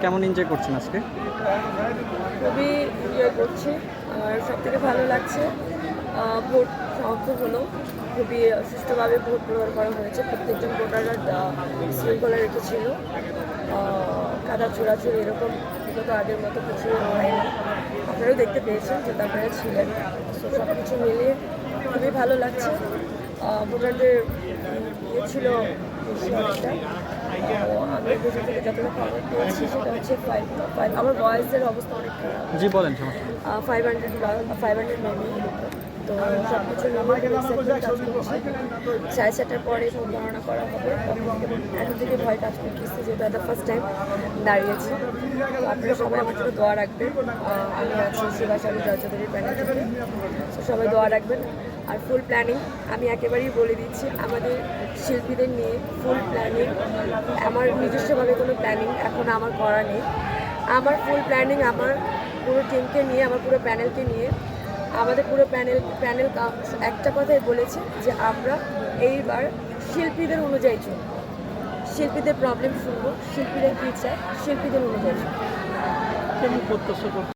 কেমন এনজয় করছেন আজকে? খুবই এনজয় করছি আর সবথেকে ভালো লাগছে ভোট সমাপ্ত হলো। খুবই সুষ্ঠুভাবে ভোট গ্রহণ করা হয়েছে। প্রত্যেকজন ভোটাররা শৃঙ্খলা রেখেছিল। কাদা ছোড়াছুড়ি এরকম বিগত আগের মতো কিছু হয়নি। আপনারাও দেখতে পেয়েছেন যে আপনারা ছিলেন। তো সব কিছু মিলিয়ে খুবই ভালো লাগছে। ভোটারদের ছিল বেশি অনেকটা। আমি কিছু থেকে যতটা খবর পেয়েছি সেটা হচ্ছে আমার ভয়েসের অবস্থা অনেক খারাপ। জি বলেন, সমস্যা নেই। 500 মেবি। তো সব কিছু মিলিয়ে কাজ করছি। 7:30টার পরে ভোট গণনা করা হবে। এখন থেকে ভয় কাজ করতেছে যেহেতু এটা ফার্স্ট টাইম দাঁড়িয়েছি। তো আপনারা সবাই আমার জন্য দোয়া রাখবেন। আমি আছি শিবাশালী জয়চৌধুরীর প্যানেল থেকে। তো সবাই দোয়া রাখবেন। আর ফুল প্ল্যানিং আমি একেবারেই বলে দিচ্ছি, আমাদের শিল্পীদের নিয়ে ফুল প্ল্যানিং। আমার নিজস্বভাবে কোনো প্ল্যানিং এখন আমার করা নেই। আমার ফুল প্ল্যানিং আমার পুরো টিমকে নিয়ে, আমার পুরো প্যানেলকে নিয়ে। আমাদের পুরো প্যানেল একটা কথাই বলেছে যে আমরা এইবার শিল্পীদের অনুযায়ী চলব, শিল্পীদের প্রবলেম শুনবো, শিল্পীরা কী চায় শিল্পীদের অনুযায়ী চলব। কেমন প্রত্যাশা করছেন?